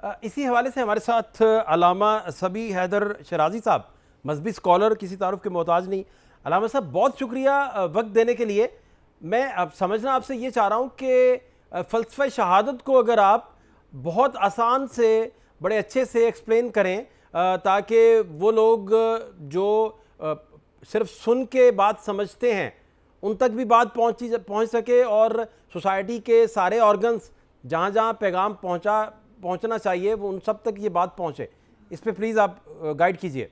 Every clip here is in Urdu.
اسی حوالے سے ہمارے ساتھ علامہ صبی حیدر شرازی صاحب، مذہبی اسکالر، کسی تعارف کے محتاج نہیں۔ علامہ صاحب بہت شکریہ وقت دینے کے لیے۔ میں اب سمجھنا آپ سے یہ چاہ رہا ہوں کہ فلسفہ شہادت کو اگر آپ بہت آسان سے بڑے اچھے سے ایکسپلین کریں تاکہ وہ لوگ جو صرف سن کے بات سمجھتے ہیں ان تک بھی بات پہنچ سکے، اور سوسائٹی کے سارے آرگنز جہاں جہاں پیغام پہنچنا چاہیے وہ ان سب تک یہ بات پہنچے، اس پہ پلیز آپ گائیڈ کیجئے۔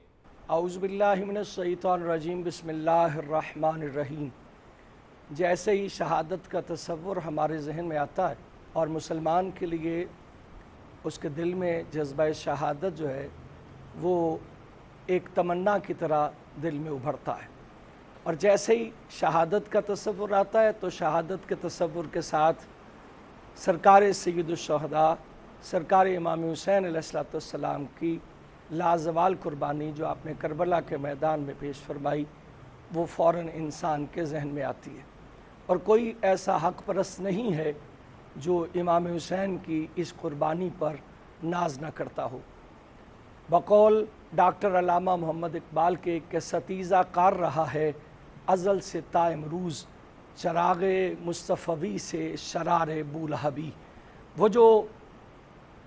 اعوذ باللہ من الشیطان الرجیم، بسم اللہ الرحمن الرحیم۔ جیسے ہی شہادت کا تصور ہمارے ذہن میں آتا ہے اور مسلمان کے لیے اس کے دل میں جذبہ شہادت جو ہے وہ ایک تمنا کی طرح دل میں ابھرتا ہے، اور جیسے ہی شہادت کا تصور آتا ہے تو شہادت کے تصور کے ساتھ سرکار سید الشہداء سرکار امام حسین علیہ السلام کی لازوال قربانی جو آپ نے کربلا کے میدان میں پیش فرمائی وہ فوراً انسان کے ذہن میں آتی ہے، اور کوئی ایسا حق پرست نہیں ہے جو امام حسین کی اس قربانی پر ناز نہ کرتا ہو۔ بقول ڈاکٹر علامہ محمد اقبال کے کہ ستیزہ کار رہا ہے ازل سے تا امروز، چراغ مصطفی سے شرار بولہبی۔ وہ جو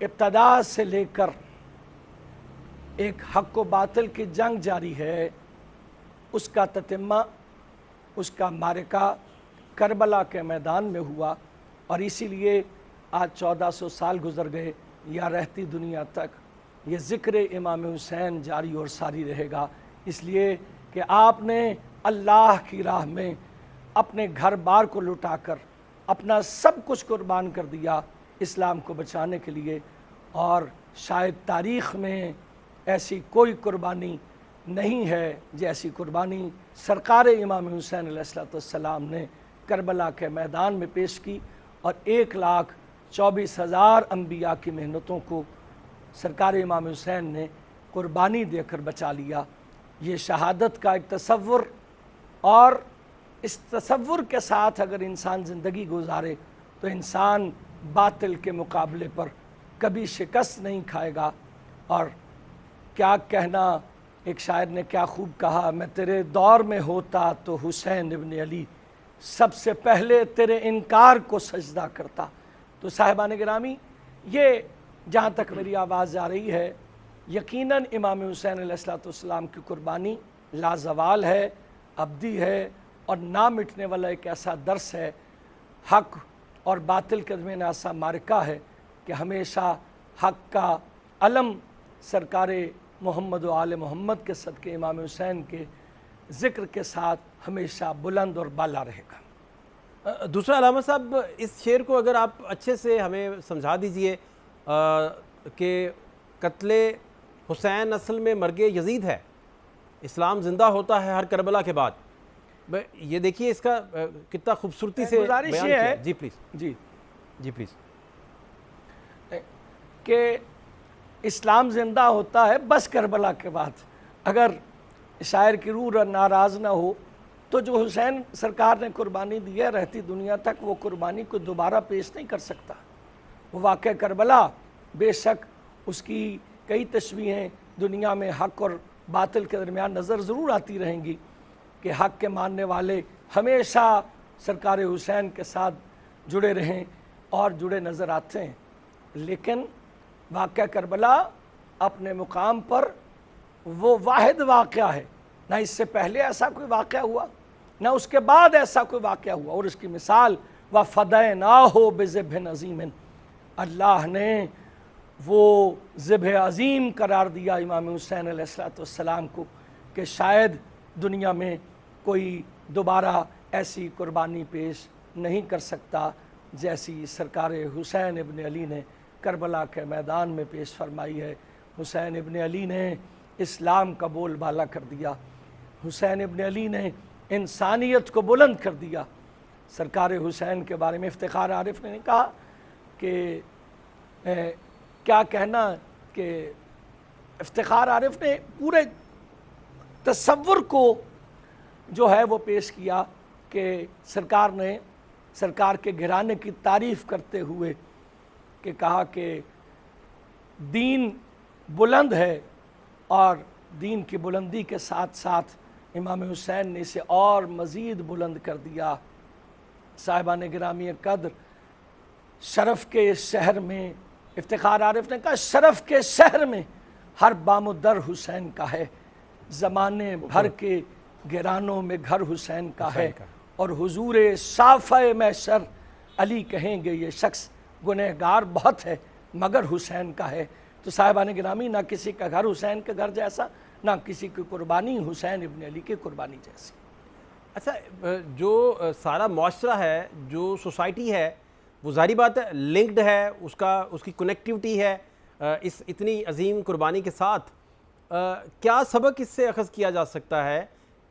ابتدا سے لے کر ایک حق و باطل کی جنگ جاری ہے، اس کا تتمہ، اس کا معرکہ کربلا کے میدان میں ہوا، اور اسی لیے آج 1400 سال گزر گئے یا رہتی دنیا تک یہ ذکر امام حسین جاری اور ساری رہے گا، اس لیے کہ آپ نے اللہ کی راہ میں اپنے گھر بار کو لٹا کر اپنا سب کچھ قربان کر دیا اسلام کو بچانے کے لیے، اور شاید تاریخ میں ایسی کوئی قربانی نہیں ہے جیسی قربانی سرکار امام حسین علیہ السلام نے کربلا کے میدان میں پیش کی، اور 1,24,000 انبیاء کی محنتوں کو سرکار امام حسین نے قربانی دے کر بچا لیا۔ یہ شہادت کا ایک تصور، اور اس تصور کے ساتھ اگر انسان زندگی گزارے تو انسان باطل کے مقابلے پر کبھی شکست نہیں کھائے گا۔ اور کیا کہنا، ایک شاعر نے کیا خوب کہا، میں تیرے دور میں ہوتا تو حسین ابن علی سب سے پہلے تیرے انکار کو سجدہ کرتا۔ تو صاحبان گرامی، یہ جہاں تک میری آواز جا رہی ہے، یقیناً امام حسین علیہ السلام کی قربانی لازوال ہے، ابدی ہے، اور نہ مٹنے والا ایک ایسا درس ہے، حق اور باطل کے درمیان ایسا معرکہ ہے کہ ہمیشہ حق کا علم سرکار محمد و آل محمد کے صدقے امام حسین کے ذکر کے ساتھ ہمیشہ بلند اور بالا رہے گا۔ دوسرا علامہ صاحب، اس شعر کو اگر آپ اچھے سے ہمیں سمجھا دیجئے کہ قتل حسین اصل میں مرگ یزید ہے، اسلام زندہ ہوتا ہے ہر کربلا کے بعد۔ یہ دیکھیے اس کا کتنا خوبصورتی سے گزارش بیان یہ کیا۔ ہے جی پلیز، جی پلیز، کہ اسلام زندہ ہوتا ہے بس کربلا کے بعد۔ اگر شاعر کی روح ناراض نہ ہو تو جو حسین سرکار نے قربانی دی ہے رہتی دنیا تک وہ قربانی کو دوبارہ پیش نہیں کر سکتا۔ وہ واقعہ کربلا بے شک اس کی کئی تشبیہیں دنیا میں حق اور باطل کے درمیان نظر ضرور آتی رہیں گی کہ حق کے ماننے والے ہمیشہ سرکار حسین کے ساتھ جڑے رہیں اور جڑے نظر آتے ہیں، لیکن واقعہ کربلا اپنے مقام پر وہ واحد واقعہ ہے، نہ اس سے پہلے ایسا کوئی واقعہ ہوا نہ اس کے بعد ایسا کوئی واقعہ ہوا، اور اس کی مثال وَفَدَيْنَاهُ بِذِبْحٍ عَظِيمٍ، اللہ نے وہ ذبح عظیم قرار دیا امام حسین علیہ السلام کو کہ شاید دنیا میں کوئی دوبارہ ایسی قربانی پیش نہیں کر سکتا جیسی سرکار حسین ابن علی نے کربلا کے میدان میں پیش فرمائی ہے۔ حسین ابن علی نے اسلام کا بول بالا کر دیا، حسین ابن علی نے انسانیت کو بلند کر دیا۔ سرکار حسین کے بارے میں افتخار عارف نے کہا کہ کیا کہنا، کہ افتخار عارف نے پورے تصور کو جو ہے وہ پیش کیا کہ سرکار نے سرکار کے گھرانے کی تعریف کرتے ہوئے کہ کہا کہ دین بلند ہے اور دین کی بلندی کے ساتھ ساتھ امام حسین نے اسے اور مزید بلند کر دیا۔ صاحبان گرامی قدر، شرف کے شہر میں، افتخار عارف نے کہا شرف کے شہر میں ہر بام و در حسین کا ہے، زمانے بھر کے گرانوں میں گھر حسین کا ہے، اور حضور صافہ محشر علی کہیں گے یہ شخص گنہگار بہت ہے مگر حسین کا ہے۔ تو صاحبان گرامی، نہ کسی کا گھر حسین کے گھر جیسا، نہ کسی کی قربانی حسین ابن علی کی قربانی جیسی۔ اچھا، جو سارا معاشرہ ہے، جو سوسائٹی ہے، وہ ظاہری بات ہے لنکڈ ہے، اس کی کنیکٹیوٹی ہے اس اتنی عظیم قربانی کے ساتھ۔ کیا سبق اس سے اخذ کیا جا سکتا ہے؟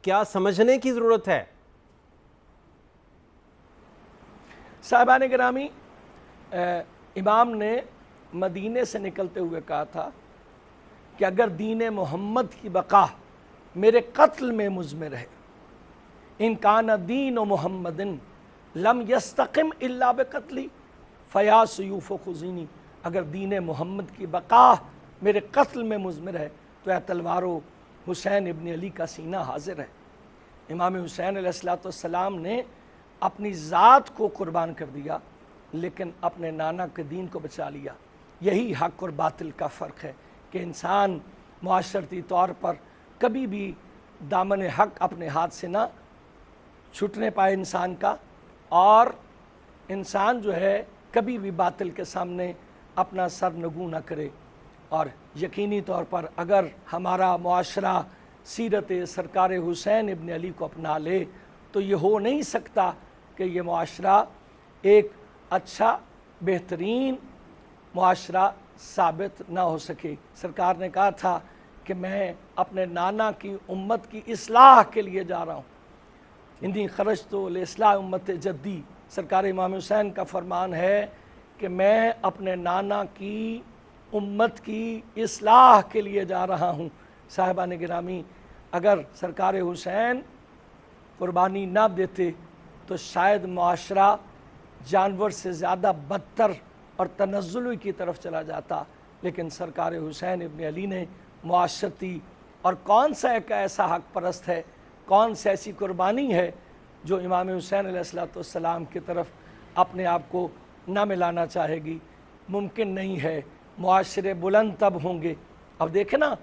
کیا سمجھنے کی ضرورت ہے؟ صاحبان گرامی، امام نے مدینے سے نکلتے ہوئے کہا تھا کہ اگر دین محمد کی بقا میرے قتل میں مضمر ہے، ان کان دین محمد لم یستقم الا بقتلی فیا سیوف خزینی، اگر دین محمد کی بقا میرے قتل میں مضمر ہے تو اے تلوارو حسین ابن علی کا سینہ حاضر ہے۔ امام حسین علیہ السلام نے اپنی ذات کو قربان کر دیا لیکن اپنے نانا کے دین کو بچا لیا۔ یہی حق اور باطل کا فرق ہے کہ انسان معاشرتی طور پر کبھی بھی دامن حق اپنے ہاتھ سے نہ چھٹنے پائے انسان کا، اور انسان جو ہے کبھی بھی باطل کے سامنے اپنا سر نگوں نہ کرے۔ اور یقینی طور پر اگر ہمارا معاشرہ سیرت سرکار حسین ابن علی کو اپنا لے تو یہ ہو نہیں سکتا کہ یہ معاشرہ ایک اچھا بہترین معاشرہ ثابت نہ ہو سکے۔ سرکار نے کہا تھا کہ میں اپنے نانا کی امت کی اصلاح کے لیے جا رہا ہوں، انی خرجت لاصلاح امت جدی۔ سرکار امام حسین کا فرمان ہے کہ میں اپنے نانا کی امت کی اصلاح کے لیے جا رہا ہوں۔ صاحبان گرامی، اگر سرکار حسین قربانی نہ دیتے تو شاید معاشرہ جانور سے زیادہ بدتر اور تنزلی کی طرف چلا جاتا، لیکن سرکار حسین ابن علی نے معاشرتی، اور کون سا ایک ایسا حق پرست ہے، کون سی ایسی قربانی ہے جو امام حسین علیہ السلام کی طرف اپنے آپ کو نہ ملانا چاہے گی؟ ممکن نہیں ہے۔ معاشرے بلند تب ہوں گے۔ اب دیکھیں نا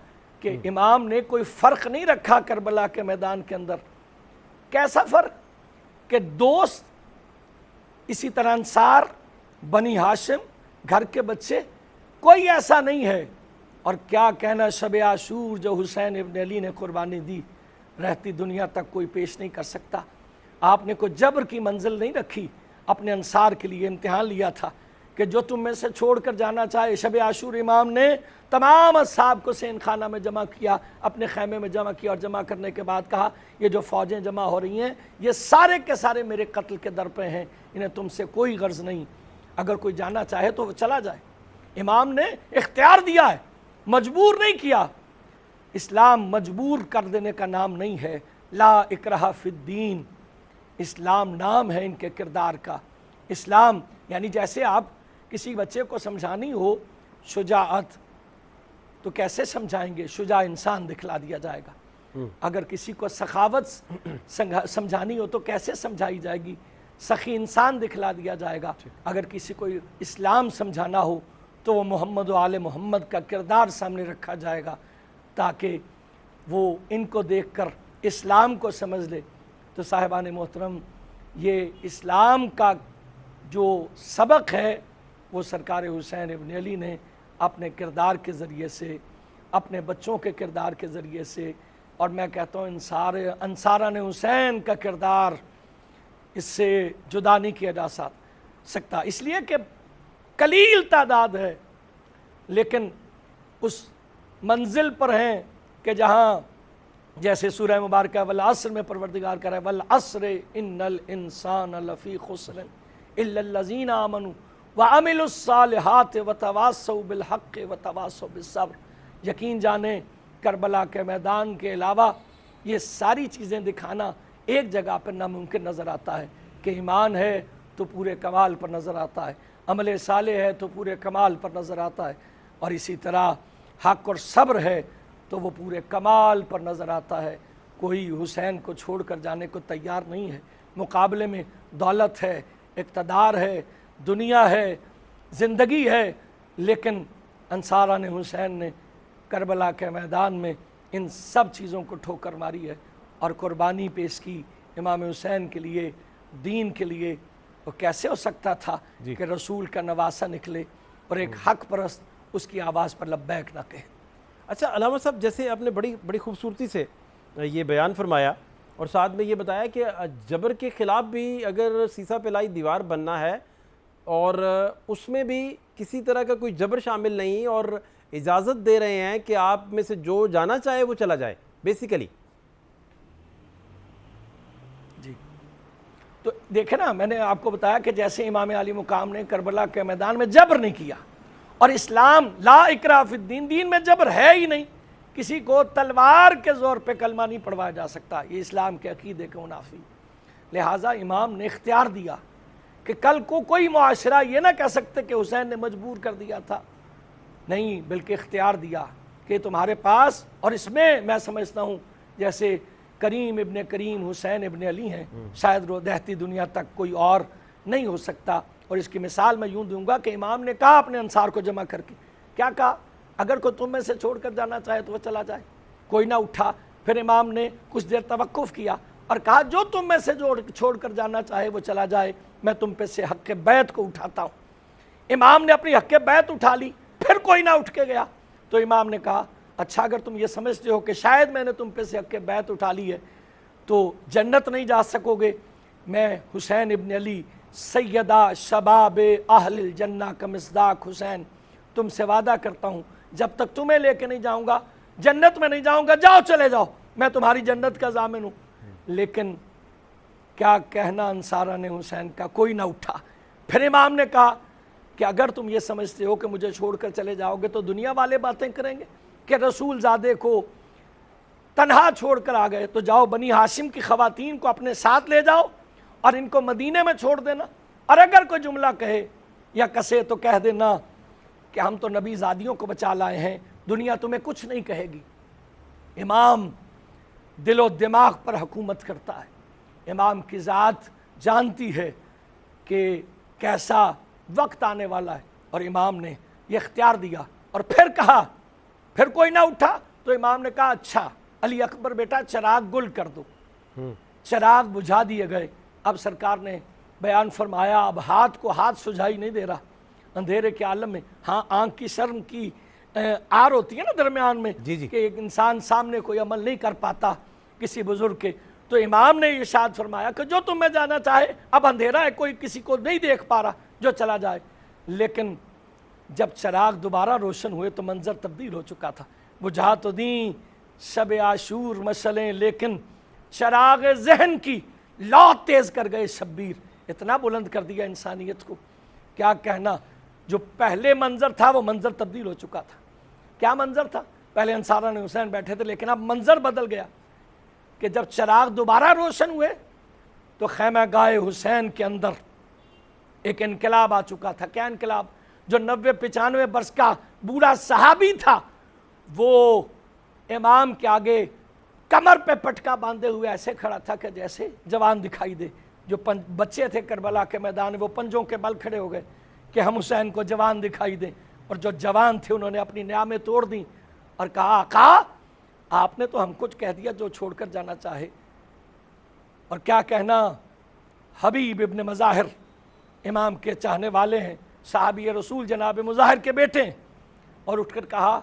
کہ امام نے کوئی فرق نہیں رکھا کربلا کے میدان کے اندر۔ کیسا فرق کہ دوست، اسی طرح انصار، بنی ہاشم، گھر کے بچے، کوئی ایسا نہیں ہے۔ اور کیا کہنا شب عاشور جو حسین ابن علی نے قربانی دی، رہتی دنیا تک کوئی پیش نہیں کر سکتا۔ آپ نے کوئی جبر کی منزل نہیں رکھی، اپنے انصار کے لیے امتحان لیا تھا کہ جو تم میں سے چھوڑ کر جانا چاہے۔ شب عاشور امام نے تمام اصحاب کو سین خانہ میں جمع کیا، اپنے خیمے میں جمع کیا، اور جمع کرنے کے بعد کہا یہ جو فوجیں جمع ہو رہی ہیں یہ سارے کے سارے میرے قتل کے در پہ ہیں، انہیں تم سے کوئی غرض نہیں، اگر کوئی جانا چاہے تو وہ چلا جائے۔ امام نے اختیار دیا ہے، مجبور نہیں کیا۔ اسلام مجبور کر دینے کا نام نہیں ہے، لا اکرہ فی الدین، اسلام نام ہے ان کے کردار کا۔ اسلام یعنی جیسے آپ کسی بچے کو سمجھانی ہو شجاعت تو کیسے سمجھائیں گے؟ شجاع انسان دکھلا دیا جائے گا۔ اگر کسی کو سخاوت سمجھانی ہو تو کیسے سمجھائی جائے گی؟ سخی انسان دکھلا دیا جائے گا۔ اگر کسی کو اسلام سمجھانا ہو تو وہ محمد و آل محمد کا کردار سامنے رکھا جائے گا تاکہ وہ ان کو دیکھ کر اسلام کو سمجھ لے۔ تو صاحبان محترم، یہ اسلام کا جو سبق ہے وہ سرکار حسین ابن علی نے اپنے کردار کے ذریعے سے، اپنے بچوں کے کردار کے ذریعے سے، اور میں کہتا ہوں انصاران حسین کا کردار اس سے جدا نہیں کیا جا سکتا، اس لیے کہ قلیل تعداد ہے لیکن اس منزل پر ہیں کہ جہاں جیسے سورہ مبارکہ والعصر میں پروردگار کہہ رہا ہے والعصر ان الانسان لفی خسر الا الذین آمنوا وعملوا الصالحات وتواصوا بالحق وتواصوا بالصبر۔ یقین جانیں کربلا کے میدان کے علاوہ یہ ساری چیزیں دکھانا ایک جگہ پر ناممکن نظر آتا ہے کہ ایمان ہے تو پورے کمال پر نظر آتا ہے، عمل صالح ہے تو پورے کمال پر نظر آتا ہے، اور اسی طرح حق اور صبر ہے تو وہ پورے کمال پر نظر آتا ہے۔ کوئی حسین کو چھوڑ کر جانے کو تیار نہیں ہے۔ مقابلے میں دولت ہے، اقتدار ہے، دنیا ہے، زندگی ہے، لیکن انصاران حسین نے کربلا کے میدان میں ان سب چیزوں کو ٹھوکر ماری ہے اور قربانی پیش کی امام حسین کے لیے، دین کے لیے۔ وہ کیسے ہو سکتا تھا کہ رسول کا نواسہ نکلے اور ایک حق پرست اس کی آواز پر لبیک نہ کہے۔ اچھا علامہ صاحب، جیسے آپ نے بڑی خوبصورتی سے یہ بیان فرمایا اور ساتھ میں یہ بتایا کہ جبر کے خلاف بھی اگر سیسا پلائی دیوار بننا ہے اور اس میں بھی کسی طرح کا کوئی جبر شامل نہیں اور اجازت دے رہے ہیں کہ آپ میں سے جو جانا چاہے وہ چلا جائے بیسیکلی۔ جی تو دیکھیں نا، میں نے آپ کو بتایا کہ جیسے امام علی مقام نے کربلا کے میدان میں جبر نہیں کیا، اور اسلام لا اکراہ فی الدین، دین میں جبر ہے ہی نہیں، کسی کو تلوار کے زور پہ کلمہ نہیں پڑھوایا جا سکتا، یہ اسلام کے عقیدے کے منافی۔ لہٰذا امام نے اختیار دیا کہ کل کو کوئی معاشرہ یہ نہ کہہ سکتے کہ حسین نے مجبور کر دیا تھا، نہیں، بلکہ اختیار دیا کہ تمہارے پاس، اور اس میں سمجھتا ہوں جیسے کریم ابن کریم حسین ابن علی ہیں، شاید دہتی دنیا تک کوئی اور نہیں ہو سکتا۔ اور اس کی مثال میں یوں دوں گا کہ امام نے کہا اپنے انصار کو جمع کر کے، کیا کہا؟ اگر کوئی تم میں سے چھوڑ کر جانا چاہے تو وہ چلا جائے۔ کوئی نہ اٹھا۔ پھر امام نے کچھ دیر توقف کیا اور کہا جو تم میں سے چھوڑ کر جانا چاہے وہ چلا جائے، میں تم پہ سے حق بیعت کو اٹھاتا ہوں۔ امام نے اپنی حق بیعت اٹھا لی، پھر کوئی نہ اٹھ کے گیا تو امام نے کہا اچھا اگر تم یہ سمجھتے ہو کہ شاید میں نے تم پہ سے حق بیعت اٹھا لی ہے تو جنت نہیں جا سکو گے، میں حسین ابن علی سیدہ شباب اہل الجنہ کا مصداق حسین تم سے وعدہ کرتا ہوں جب تک تمہیں لے کے نہیں جاؤں گا جنت میں نہیں جاؤں گا، جاؤ چلے جاؤ، میں تمہاری جنت کا ضامن ہوں۔ لیکن کیا کہنا انصاران حسین کا، کوئی نہ اٹھا۔ پھر امام نے کہا کہ اگر تم یہ سمجھتے ہو کہ مجھے چھوڑ کر چلے جاؤ گے تو دنیا والے باتیں کریں گے کہ رسول زادے کو تنہا چھوڑ کر آ گئے، تو جاؤ بنی ہاشم کی خواتین کو اپنے ساتھ لے جاؤ اور ان کو مدینے میں چھوڑ دینا، اور اگر کوئی جملہ کہے یا کسے تو کہہ دینا کہ ہم تو نبی زادیوں کو بچا لائے ہیں، دنیا تمہیں کچھ نہیں کہے گی۔ امام دل و دماغ پر حکومت کرتا ہے، امام کی ذات جانتی ہے کہ کیسا وقت آنے والا ہے، اور امام نے یہ اختیار دیا۔ اور پھر کہا، پھر کوئی نہ اٹھا تو امام نے کہا اچھا علی اکبر بیٹا چراغ گل کر دو۔ چراغ بجھا دیے گئے۔ اب سرکار نے بیان فرمایا اب ہاتھ کو ہاتھ سجھائی نہیں دے رہا اندھیرے کے عالم میں۔ ہاں آنکھ کی شرم کی آر ہوتی ہے نا درمیان میں کہ ایک انسان سامنے کوئی عمل نہیں کر پاتا کسی بزرگ کے، تو امام نے ارشاد فرمایا کہ جو تم میں جانا چاہے، اب اندھیرا ہے کوئی کسی کو نہیں دیکھ پا رہا، جو چلا جائے۔ لیکن جب چراغ دوبارہ روشن ہوئے تو منظر تبدیل ہو چکا تھا۔ بجھا تو دیں شب عاشور مشعلیں، لیکن چراغ ذہن کی لو تیز کر گئے شبیر، اتنا بلند کر دیا انسانیت کو، کیا کہنا۔ جو پہلے منظر تھا وہ منظر تبدیل ہو چکا تھا۔ کیا منظر تھا؟ پہلے انصاران حسین بیٹھے تھے، لیکن اب منظر بدل گیا کہ جب چراغ دوبارہ روشن ہوئے تو خیمہ گاہ حسین کے اندر ایک انقلاب آ چکا تھا۔ کیا انقلاب؟ جو 90-95 برس کا بوڑھا صحابی تھا وہ امام کے آگے کمر پہ پٹکا باندھے ہوئے ایسے کھڑا تھا کہ جیسے جوان دکھائی دے۔ جو بچے تھے کربلا کے میدان وہ پنجوں کے بل کھڑے ہو گئے کہ ہم حسین کو جوان دکھائی دیں، اور جو جوان تھے انہوں نے اپنی نیامیں توڑ دیں اور کہا آقا آپ نے تو ہم کچھ کہہ دیا جو چھوڑ کر جانا چاہے۔ اور کیا کہنا، حبیب ابن مظاہر امام کے چاہنے والے ہیں، صحابی رسول جناب مظاہر کے بیٹے ہیں، اور اٹھ کر کہا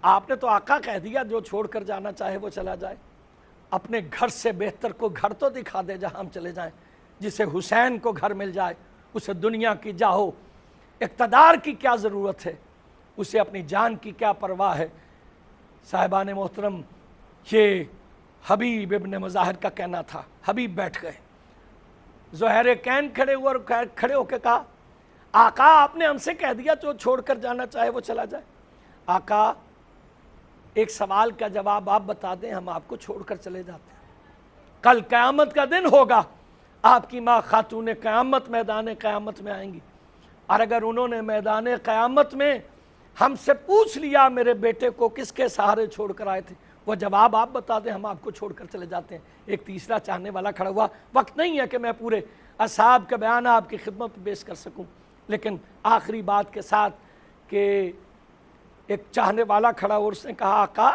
آپ نے تو آقا کہہ دیا جو چھوڑ کر جانا چاہے وہ چلا جائے، اپنے گھر سے بہتر کو گھر تو دکھا دے جہاں ہم چلے جائیں۔ جسے حسین کو گھر مل جائے اسے دنیا کی جاہو اقتدار کی کیا ضرورت ہے، اسے اپنی جان کی کیا پرواہ ہے۔ صاحبان محترم، یہ حبیب ابن مظاہر کا کہنا تھا۔ حبیب بیٹھ گئے، زہیر کین کھڑے ہوئے اور کھڑے ہو کے کہا آقا آپ نے ہم سے کہہ دیا جو چھوڑ کر جانا چاہے وہ چلا جائے۔ آقا ایک سوال کا جواب آپ بتا دیں، ہم آپ کو چھوڑ کر چلے جاتے ہیں۔ کل قیامت کا دن ہوگا، آپ کی ماں خاتون قیامت میدان قیامت میں آئیں گی، اور اگر انہوں نے میدان قیامت میں ہم سے پوچھ لیا میرے بیٹے کو کس کے سہارے چھوڑ کر آئے تھے، وہ جواب آپ بتا دیں، ہم آپ کو چھوڑ کر چلے جاتے ہیں۔ ایک تیسرا چاہنے والا کھڑا ہوا، وقت نہیں ہے کہ میں پورے اصحاب کا بیان آپ کی خدمت میں پیش کر سکوں، لیکن آخری بات کے ساتھ کہ ایک چاہنے والا کھڑا اور اس نے کہا آقا،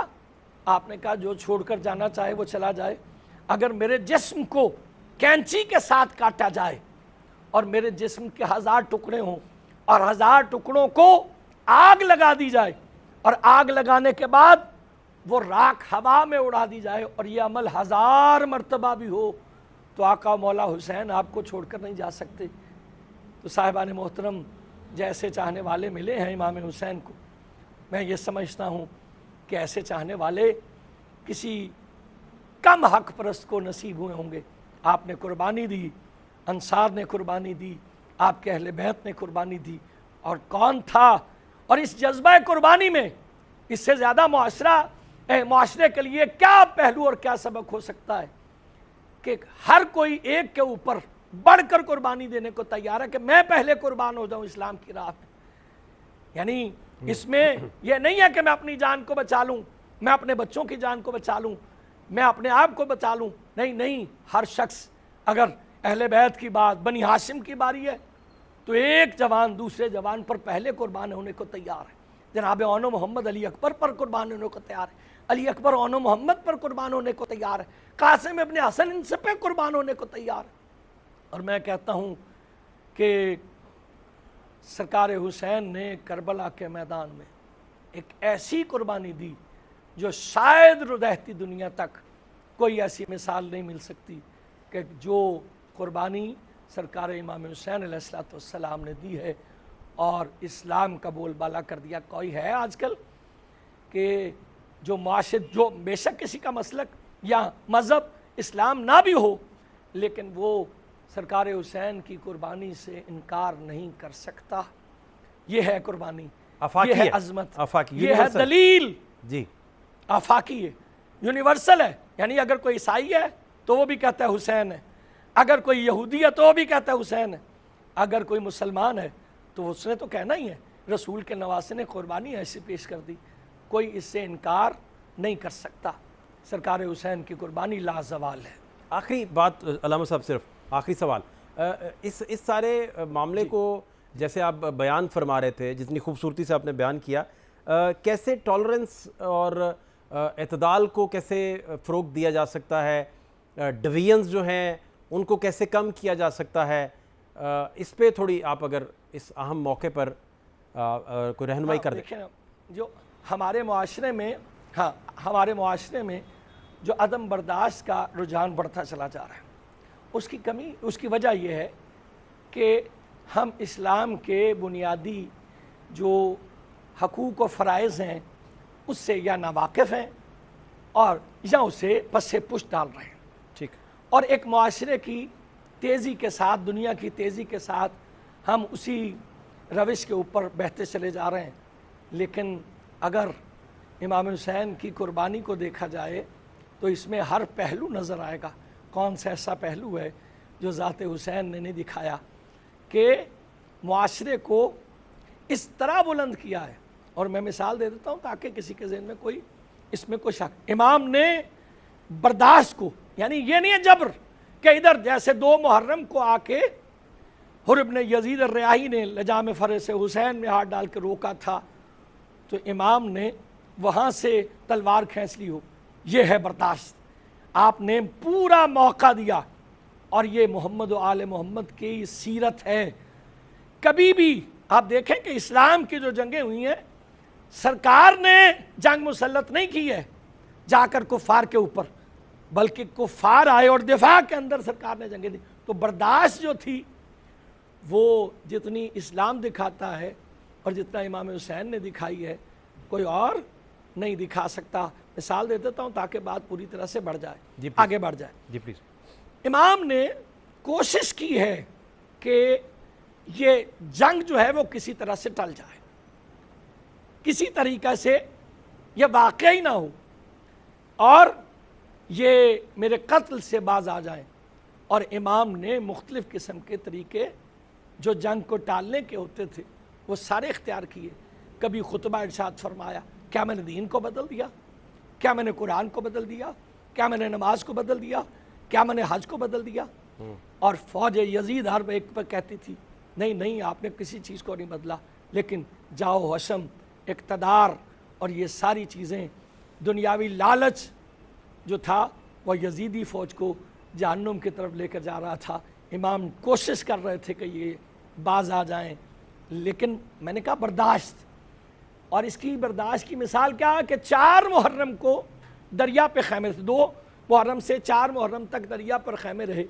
آپ نے کہا جو چھوڑ کر جانا چاہے وہ چلا جائے، اگر میرے جسم کو کینچی کے ساتھ کاٹا جائے اور میرے جسم کے 1000 ٹکڑے ہوں اور 1000 ٹکڑوں کو آگ لگا دی جائے اور آگ لگانے کے بعد وہ راکھ ہوا میں اڑا دی جائے اور یہ عمل 1000 مرتبہ بھی ہو تو آقا مولا حسین آپ کو چھوڑ کر نہیں جا سکتے۔ تو صاحبان محترم، جیسے چاہنے والے ملے ہیں امام حسین کو، میں یہ سمجھتا ہوں کہ ایسے چاہنے والے کسی کم حق پرست کو نصیب ہوئے ہوں گے۔ آپ نے قربانی دی، انصار نے قربانی دی، آپ کے اہل بیت نے قربانی دی، اور کون تھا؟ اور اس جذبہ قربانی میں اس سے زیادہ معاشرے کے لیے کیا پہلو اور کیا سبق ہو سکتا ہے کہ ہر کوئی ایک کے اوپر بڑھ کر قربانی دینے کو تیار ہے کہ میں پہلے قربان ہو جاؤں اسلام کی راہ میں۔ یعنی اس میں یہ نہیں ہے کہ میں اپنی جان کو بچا لوں، میں اپنے بچوں کی جان کو بچا لوں، میں اپنے آپ کو بچا لوں، نہیں، ہر شخص، اگر اہل بیت کی بات، بنی ہاشم کی باری ہے تو ایک جوان دوسرے جوان پر پہلے قربان ہونے کو تیار ہے۔ جناب اون محمد علی اکبر پر قربان ہونے کو تیار ہے، علی اکبر اون محمد پر قربان ہونے کو تیار ہے، قاسم ابن حسن ان سے پہ قربان ہونے کو تیار ہے۔ اور میں کہتا ہوں کہ سرکار حسین نے کربلا کے میدان میں ایک ایسی قربانی دی جو شاید رہتی دنیا تک کوئی ایسی مثال نہیں مل سکتی کہ جو قربانی سرکار امام حسین علیہ السلام نے دی ہے اور اسلام کا بول بالا کر دیا۔ کوئی ہے آج کل کہ جو جو بے شک کسی کا مسلک یا مذہب اسلام نہ بھی ہو لیکن وہ سرکار حسین کی قربانی سے انکار نہیں کر سکتا۔ یہ ہے قربانی، یہ ہے عظمت، یہ ہے دلیل، جی آفاقی ہے، یونیورسل ہے۔ یعنی اگر کوئی عیسائی ہے تو وہ بھی کہتا ہے حسین ہے، اگر کوئی یہودی ہے تو وہ بھی کہتا ہے حسین ہے، اگر کوئی مسلمان ہے تو اس نے تو کہنا ہی ہے رسول کے نواسے نے قربانی ایسی پیش کر دی، کوئی اس سے انکار نہیں کر سکتا۔ سرکار حسین کی قربانی لازوال ہے۔ آخری بات علامہ صاحب، صرف آخری سوال، اس سارے معاملے کو جیسے آپ بیان فرما رہے تھے، جتنی خوبصورتی سے آپ نے بیان کیا، کیسے ٹالرنس اور اعتدال کو کیسے فروغ دیا جا سکتا ہے، ڈویژنز جو ہیں ان کو کیسے کم کیا جا سکتا ہے، اس پہ تھوڑی آپ اگر اس اہم موقع پر کوئی رہنمائی کر دیں۔ دیکھیں، جو ہمارے معاشرے میں جو عدم برداشت کا رجحان بڑھتا چلا جا رہا ہے، اس کی وجہ یہ ہے کہ ہم اسلام کے بنیادی جو حقوق و فرائض ہیں اس سے یا ناواقف ہیں اور یا اسے پس پش ڈال رہے ہیں۔ ٹھیک۔ اور ایک معاشرے کی تیزی کے ساتھ، دنیا کی تیزی کے ساتھ ہم اسی روش کے اوپر بہتے چلے جا رہے ہیں۔ لیکن اگر امام حسین کی قربانی کو دیکھا جائے تو اس میں ہر پہلو نظر آئے گا۔ کون سا ایسا پہلو ہے جو ذات حسین نے نہیں دکھایا کہ معاشرے کو اس طرح بلند کیا ہے۔ اور میں مثال دے دیتا ہوں تاکہ کسی کے ذہن میں اس میں کوئی شک۔ امام نے برداشت کو، یعنی یہ نہیں ہے جبر کہ ادھر جیسے 2 محرم کو آ کے حر ابن یزید الریاحی نے لجام فرے سے حسین میں ہاتھ ڈال کے روکا تھا تو امام نے وہاں سے تلوار کھینچ لی ہو، یہ ہے برداشت۔ آپ نے پورا موقع دیا، اور یہ محمد و آل محمد کی سیرت ہے۔ کبھی بھی آپ دیکھیں کہ اسلام کی جو جنگیں ہوئی ہیں، سرکار نے جنگ مسلط نہیں کی ہے جا کر کفار کے اوپر، بلکہ کفار آئے اور دفاع کے اندر سرکار نے جنگیں دی۔ تو برداشت جو تھی وہ جتنی اسلام دکھاتا ہے اور جتنا امام حسین نے دکھائی ہے کوئی اور نہیں دکھا سکتا۔ مثال دے دیتا ہوں تاکہ بات پوری طرح سے بڑھ جائے، آگے بڑھ جائے۔ جی پلیز۔ امام نے کوشش کی ہے کہ یہ جنگ جو ہے وہ کسی طرح سے ٹل جائے، کسی طریقہ سے یہ واقعی نہ ہو اور یہ میرے قتل سے باز آ جائیں۔ اور امام نے مختلف قسم کے طریقے جو جنگ کو ٹالنے کے ہوتے تھے وہ سارے اختیار کیے، کبھی خطبہ ارشاد فرمایا، کیا میں نے دین کو بدل دیا؟ کیا میں نے قرآن کو بدل دیا؟ کیا میں نے نماز کو بدل دیا؟ کیا میں نے حج کو بدل دیا؟ اور فوج یزید ہر ایک پر کہتی تھی نہیں نہیں، آپ نے کسی چیز کو نہیں بدلا، لیکن جاؤ حشم، اقتدار اور یہ ساری چیزیں، دنیاوی لالچ جو تھا وہ یزیدی فوج کو جہنم کی طرف لے کر جا رہا تھا۔ امام کوشش کر رہے تھے کہ یہ باز آ جائیں، لیکن میں نے کہا برداشت، اور اس کی برداشت کی مثال کیا کہ 4 محرم کو دریا پہ خیمے تھے، 2 محرم سے 4 محرم تک دریا پر خیمے رہے،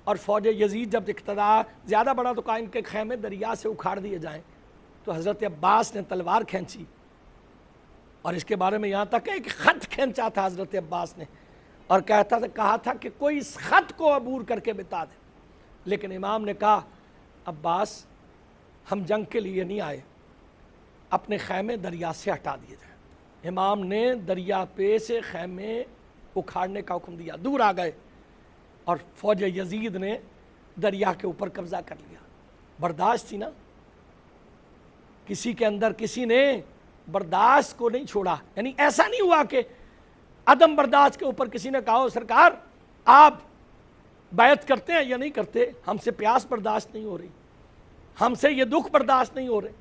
اور فوج یزید جب اقتدار زیادہ بڑا تو کہا ان کے خیمے دریا سے اکھاڑ دیے جائیں، تو حضرت عباس نے تلوار کھینچی، اور اس کے بارے میں یہاں تک ایک خط کھینچا تھا حضرت عباس نے، اور کہا تھا کہ کوئی اس خط کو عبور کر کے بتا دے، لیکن امام نے کہا عباس ہم جنگ کے لیے نہیں آئے، اپنے خیمے دریا سے ہٹا دیے جائیں۔ امام نے دریا پہ سے خیمے اکھاڑنے کا حکم دیا، دور آ گئے، اور فوج یزید نے دریا کے اوپر قبضہ کر لیا۔ برداشت تھی نا، کسی کے اندر کسی نے برداشت کو نہیں چھوڑا، یعنی ایسا نہیں ہوا کہ عدم برداشت کے اوپر کسی نے کہا سرکار آپ بیعت کرتے ہیں یا نہیں کرتے، ہم سے پیاس برداشت نہیں ہو رہی، ہم سے یہ دکھ برداشت نہیں ہو رہے،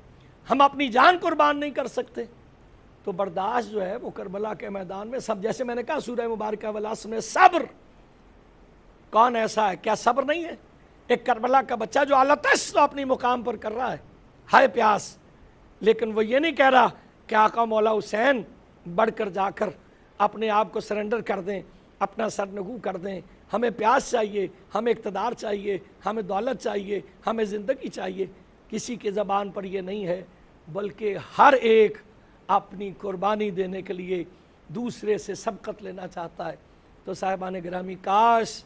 ہم اپنی جان قربان نہیں کر سکتے، تو برداشت جو ہے وہ کربلا کے میدان میں سب، جیسے میں نے کہا سورہ مبارکہ والعصر میں صبر، کون ایسا ہے، کیا صبر نہیں ہے؟ ایک کربلا کا بچہ جو اعلیٰ تشریف اپنی مقام پر کر رہا ہے، ہائے پیاس، لیکن وہ یہ نہیں کہہ رہا کہ آقا مولا حسین بڑھ کر جا کر اپنے آپ کو سرنڈر کر دیں، اپنا سر نگو کر دیں، ہمیں پیاس چاہیے، ہمیں اقتدار چاہیے، ہمیں دولت چاہیے، ہمیں زندگی چاہیے، کسی کے زبان پر یہ نہیں ہے، بلکہ ہر ایک اپنی قربانی دینے کے لیے دوسرے سے سبقت لینا چاہتا ہے۔ تو صاحبان گرامی، کاش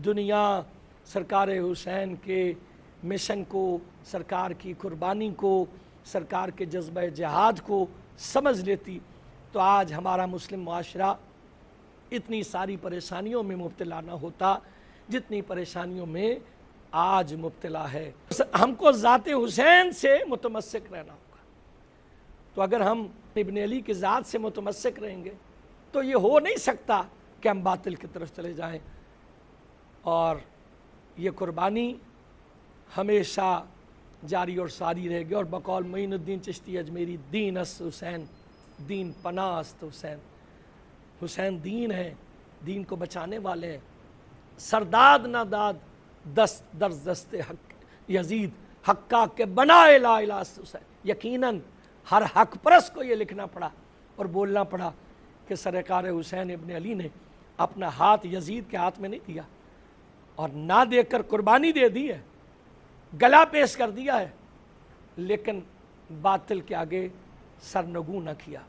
دنیا سرکار حسین کے مشن کو، سرکار کی قربانی کو، سرکار کے جذبہ جہاد کو سمجھ لیتی، تو آج ہمارا مسلم معاشرہ اتنی ساری پریشانیوں میں مبتلا نہ ہوتا جتنی پریشانیوں میں آج مبتلا ہے۔ ہم کو ذات حسین سے متمسک رہنا ہوگا، تو اگر ہم ابن علی کی ذات سے متمسک رہیں گے تو یہ ہو نہیں سکتا کہ ہم باطل کی طرف چلے جائیں، اور یہ قربانی ہمیشہ جاری اور ساری رہے گی۔ اور بقول معین الدین چشتی اجمیری، دین است حسین، دین پناہ است حسین، حسین دین ہے، دین کو بچانے والے ہیں، سرداد نہ داد دست در دست حق یزید، حقا کے بنائے لا الہ است حسین۔ یقیناً ہر حق پرست کو یہ لکھنا پڑا اور بولنا پڑا کہ سرکار حسین ابن علی نے اپنا ہاتھ یزید کے ہاتھ میں نہیں دیا، اور نہ دے کر قربانی دے دی ہے، گلا پیش کر دیا ہے، لیکن باطل کے آگے سرنگو نہ کیا۔